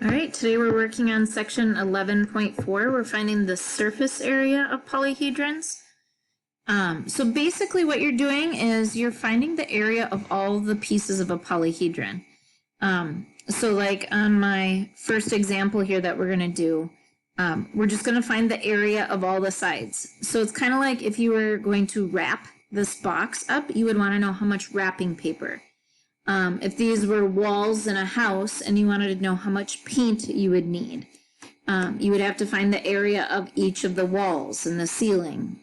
All right, today we're working on section 11.4. We're finding the surface area of polyhedrons. So basically what you're doing is you're finding the area of all the pieces of a polyhedron. So like on my first example here that we're going to do, we're just going to find the area of all the sides. So it's kind of like if you were going to wrap this box up, you would want to know how much wrapping paper. If these were walls in a house and you wanted to know how much paint you would need, you would have to find the area of each of the walls and the ceiling.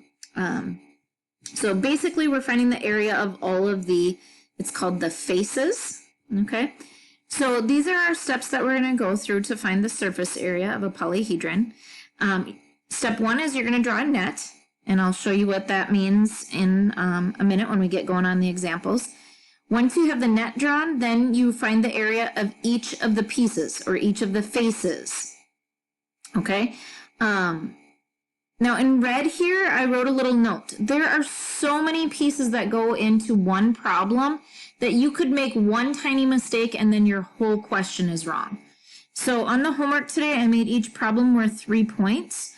So basically we're finding the area of all of it's called the faces, okay? So these are our steps that we're going to go through to find the surface area of a polyhedron. Step one is you're going to draw a net, and I'll show you what that means in a minute when we get going on the examples. Once you have the net drawn, then you find the area of each of the pieces or each of the faces, okay? Now in red here, I wrote a little note. There are so many pieces that go into one problem that you could make one tiny mistake and then your whole question is wrong. So on the homework today, I made each problem worth 3 points.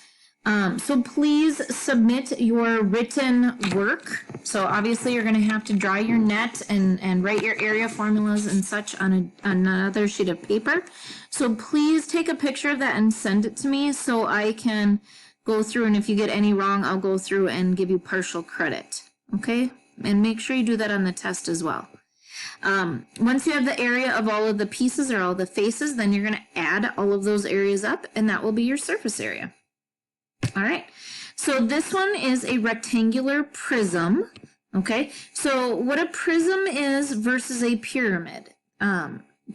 So please submit your written work. So obviously you're going to have to draw your net and write your area formulas and such on another sheet of paper. So please take a picture of that and send it to me so I can go through, and if you get any wrong, I'll go through and give you partial credit, okay? And make sure you do that on the test as well. Once you have the area of all of the pieces or all the faces, then you're going to add all of those areas up, and that will be your surface area. All right, so this one is a rectangular prism, okay? So what a prism is versus a pyramid.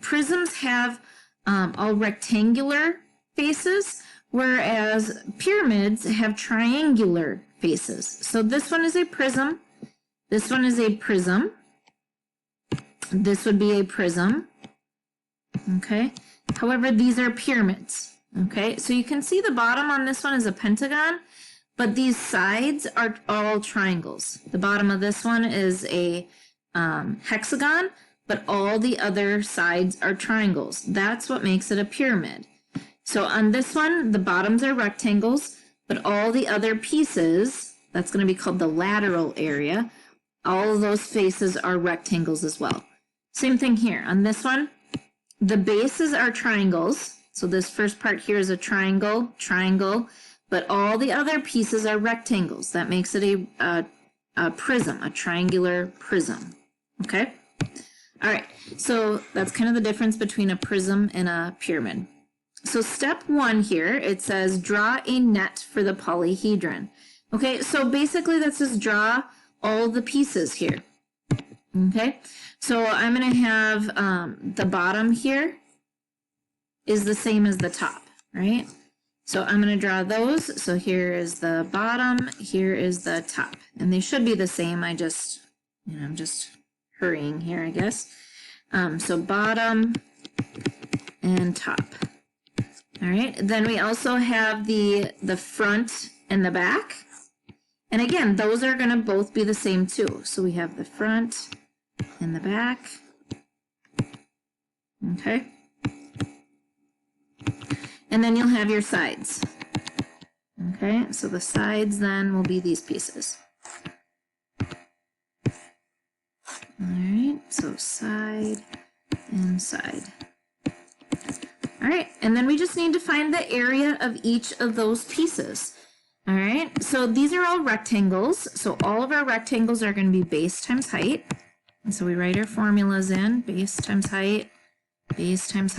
Prisms have all rectangular faces, whereas pyramids have triangular faces. So this one is a prism, this one is a prism, this would be a prism, okay? However, these are pyramids, okay? So you can see the bottom on this one is a pentagon, but these sides are all triangles. The bottom of this one is a hexagon, but all the other sides are triangles. That's what makes it a pyramid. So on this one, the bottoms are rectangles, but all the other pieces, that's going to be called the lateral area, all of those faces are rectangles as well. Same thing here. On this one, the bases are triangles. So this first part here is a triangle, triangle, but all the other pieces are rectangles. That makes it a prism, a triangular prism. Okay? All right. So that's kind of the difference between a prism and a pyramid. So step one here, it says draw a net for the polyhedron. Okay, so basically that says draw all the pieces here. Okay, so I'm going to have the bottom here is the same as the top, right? So I'm going to draw those. So here is the bottom, here is the top, and they should be the same. I'm just hurrying here, I guess. So bottom and top. All right, then we also have the front and the back. And again, those are going to both be the same too. So we have the front and the back. Okay. And then you'll have your sides. Okay, so the sides then will be these pieces. All right, so side and side. All right, and then we just need to find the area of each of those pieces. All right, so these are all rectangles. So all of our rectangles are going to be base times height. And so we write our formulas in, base times height, and base times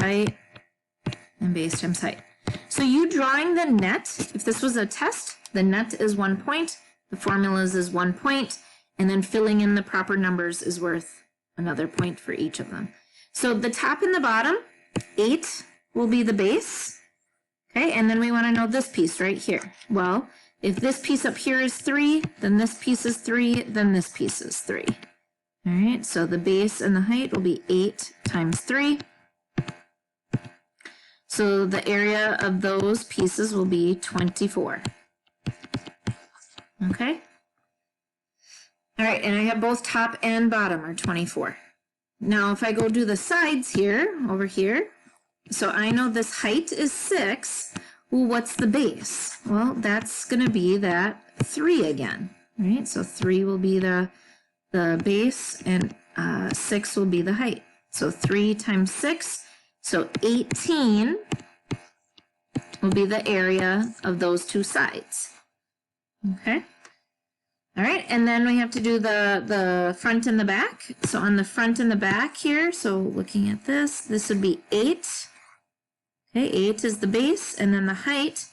height. So you drawing the net, if this was a test, the net is 1 point, the formulas is 1 point, and then filling in the proper numbers is worth another point for each of them. So the top and the bottom, 8 will be the base. Okay, and then we want to know this piece right here. Well, if this piece up here is 3, then this piece is 3, then this piece is 3. All right, so the base and the height will be 8 times 3. So the area of those pieces will be 24. Okay? All right, and I have both top and bottom are 24. Now, if I go do the sides here, over here, So I know this height is 6. Well, what's the base? Well, that's going to be that 3 again, right? So 3 will be the base, and 6 will be the height. So 3 times 6, so 18 will be the area of those two sides. Okay. All right, and then we have to do the front and the back. So on the front and the back here, so looking at this would be 8. Okay, 8 is the base, and then the height,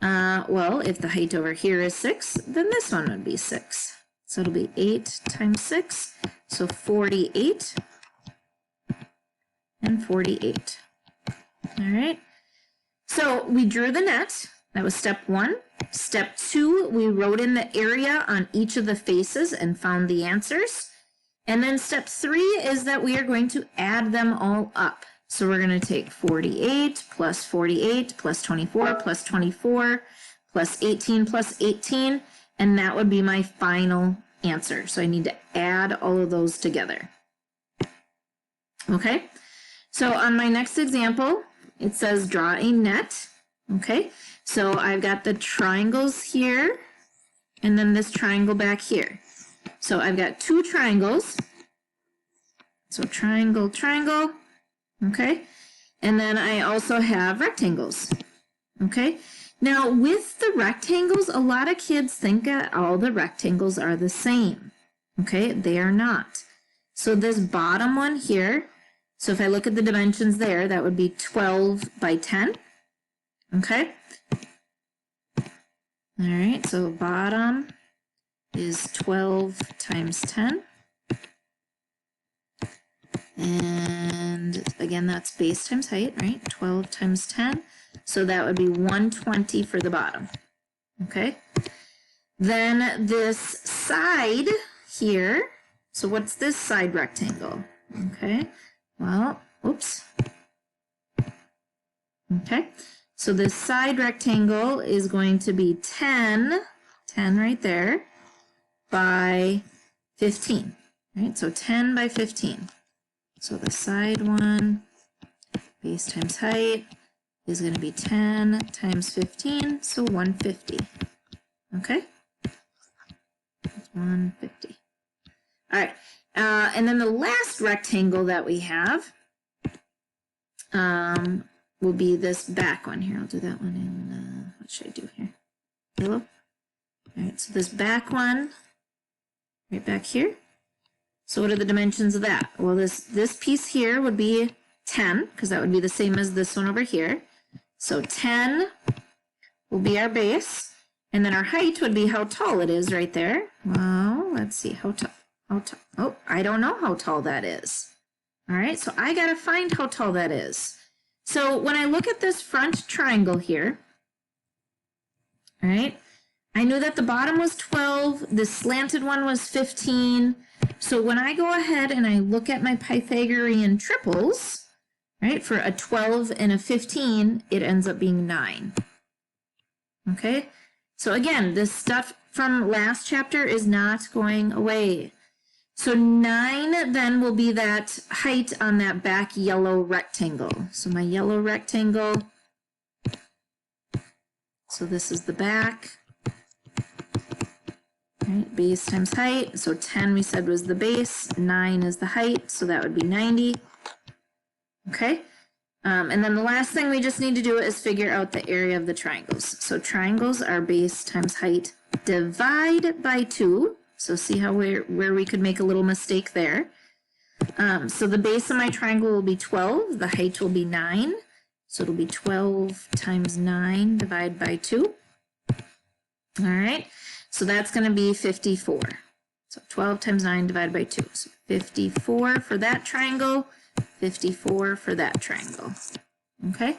well, if the height over here is 6, then this one would be 6. So it'll be 8 times 6, so 48, and 48. All right, so we drew the net. That was step 1. Step 2, we wrote in the area on each of the faces and found the answers. And then step 3 is that we are going to add them all up. So we're going to take 48 plus 48 plus 24 plus 24 plus 18 plus 18, and that would be my final answer. So I need to add all of those together. Okay, so on my next example, it says draw a net. Okay, so I've got the triangles here, and then this triangle back here. So I've got 2 triangles. So triangle, triangle. Okay, and then I also have rectangles. Okay, now with the rectangles, a lot of kids think that all the rectangles are the same. Okay, they are not. So this bottom one here, so if I look at the dimensions there, that would be 12 by 10. Okay, all right, so bottom is 12 times 10. And again, that's base times height, right? 12 times 10. So that would be 120 for the bottom. Okay. Then this side here. So what's this side rectangle? Okay. Well, oops. Okay. So this side rectangle is going to be 10 right there, by 15. Right? So 10 by 15. So the side one, base times height, is going to be 10 times 15, so 150. Okay? 150. All right. And then the last rectangle that we have will be this back one here. I'll do that one in, what should I do here? Yellow? All right, so this back one, right back here. So what are the dimensions of that? Well, this piece here would be 10, because that would be the same as this one over here. So 10 will be our base, and then our height would be how tall it is right there. Well, let's see, how tall. Oh, I don't know how tall that is. All right, so I got to find how tall that is. So when I look at this front triangle here, all right, I knew that the bottom was 12, the slanted one was 15. So when I go ahead and I look at my Pythagorean triples, right, for a 12 and a 15, it ends up being 9. Okay, so again, this stuff from last chapter is not going away. So 9 then will be that height on that back yellow rectangle. So my yellow rectangle, so this is the back. Right, base times height, so 10 we said was the base, 9 is the height, so that would be 90. Okay, and then the last thing we just need to do is figure out the area of the triangles. So triangles are base times height, divide by 2. So see how where we could make a little mistake there. So the base of my triangle will be 12, the height will be 9. So it'll be 12 times 9 divided by 2. All right. So that's going to be 54. So 12 times 9 divided by 2. So 54 for that triangle, 54 for that triangle. Okay.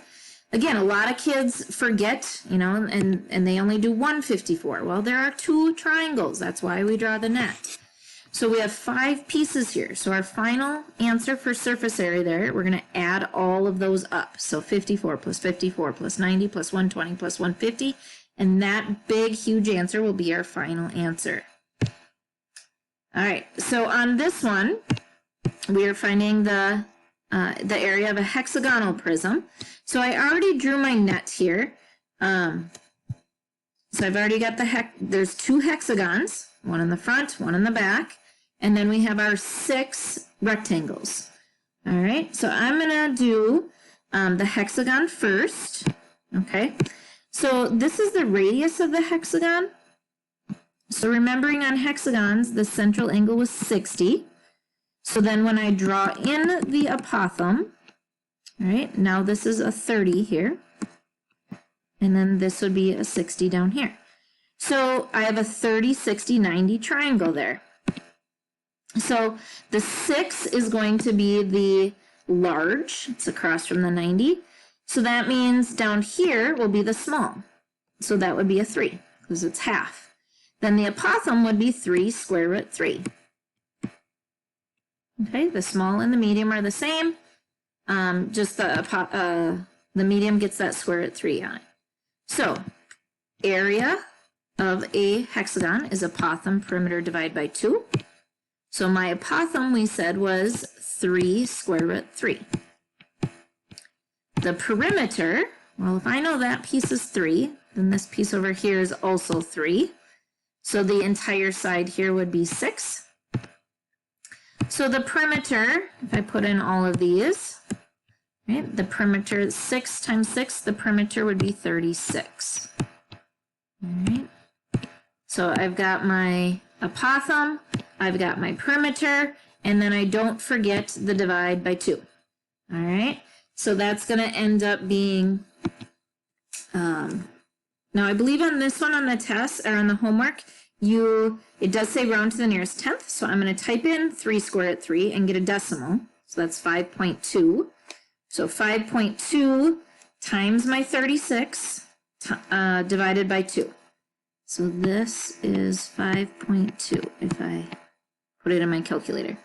Again, a lot of kids forget, you know, and they only do 154. Well, there are 2 triangles. That's why we draw the net. So we have 5 pieces here. So our final answer for surface area there, we're going to add all of those up. So 54 plus 54 plus 90 plus 120 plus 150. And that big, huge answer will be our final answer. All right, so on this one, we are finding the the area of a hexagonal prism. So I already drew my net here. So I've already got there's 2 hexagons, one in the front, one in the back, and then we have our 6 rectangles. All right, so I'm gonna do the hexagon first, okay? So this is the radius of the hexagon. So remembering on hexagons, the central angle was 60. So then when I draw in the apothem, all right, now this is a 30 here. And then this would be a 60 down here. So I have a 30, 60, 90 triangle there. So the 6 is going to be the large. It's across from the 90. So that means down here will be the small. So that would be a 3 because it's half. Then the apothem would be 3 square root 3. Okay, the small and the medium are the same. Just the medium gets that square root 3 on it. So, area of a hexagon is apothem perimeter divided by 2. So my apothem, we said, was 3 square root 3. The perimeter, well, if I know that piece is 3, then this piece over here is also 3. So the entire side here would be 6. So the perimeter, if I put in all of these, right, the perimeter, 6 times 6, the perimeter would be 36. All right. So I've got my apothem, I've got my perimeter, and then I don't forget the divide by 2. All right. So that's going to end up being, now I believe on this one on the test or on the homework, it does say round to the nearest tenth. So I'm going to type in 3 square root 3 and get a decimal. So that's 5.2. So 5.2 times my 36 divided by 2. So this is 5.2 if I put it in my calculator.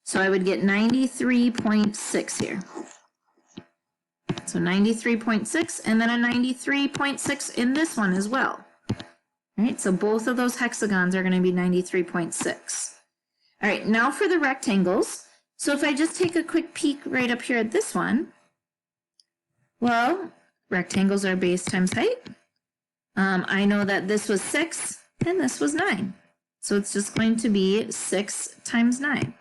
So I would get 93.6 here. So 93.6 and then a 93.6 in this one as well. All right, so both of those hexagons are going to be 93.6. All right, now for the rectangles. So if I just take a quick peek right up here at this one, well, rectangles are base times height. I know that this was 6 and this was 9. So it's just going to be 6 times 9.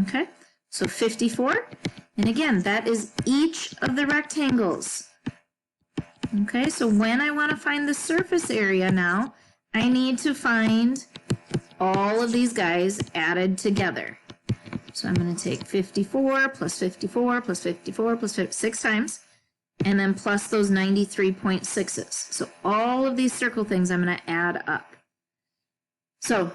Okay, so 54. And again, that is each of the rectangles. Okay, so when I want to find the surface area now, I need to find all of these guys added together. So I'm going to take 54 plus 54 plus 54 plus 6 times, and then plus those 93.6s. So all of these circle things I'm going to add up. So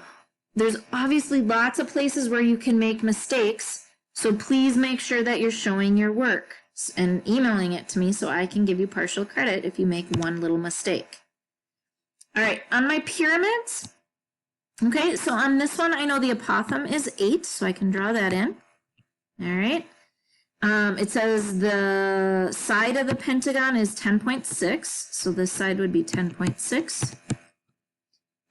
there's obviously lots of places where you can make mistakes, so please make sure that you're showing your work and emailing it to me so I can give you partial credit if you make one little mistake. All right, on my pyramids, okay, so on this one, I know the apothem is 8, so I can draw that in. All right. It says the side of the pentagon is 10.6, so this side would be 10.6.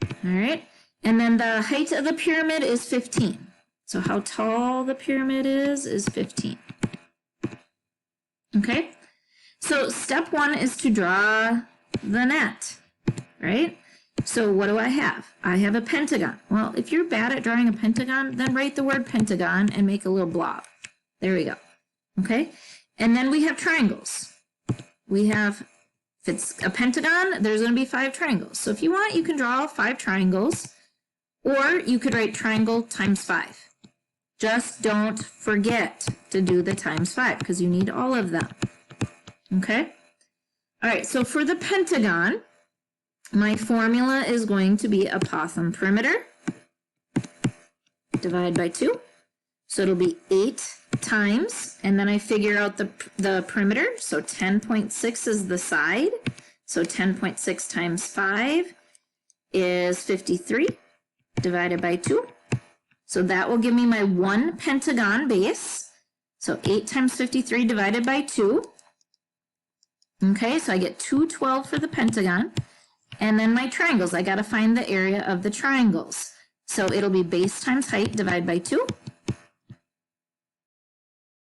All right. And then the height of the pyramid is 15. So how tall the pyramid is 15. Okay. So step 1 is to draw the net, right? So what do I have? I have a pentagon. Well, if you're bad at drawing a pentagon, then write the word pentagon and make a little blob. There we go. Okay. And then we have triangles. We have, if it's a pentagon, there's going to be 5 triangles. So if you want, you can draw 5 triangles, or you could write triangle times 5. Just don't forget to do the times 5 because you need all of them. Okay. All right. So for the pentagon, my formula is going to be apothem perimeter divided by 2. So it'll be 8 times, and then I figure out the perimeter. So 10.6 is the side. So 10.6 times 5 is 53 divided by 2. So that will give me my 1 pentagon base. So 8 times 53 divided by 2. Okay, so I get 212 for the pentagon. And then my triangles, I got to find the area of the triangles. So it'll be base times height divided by 2.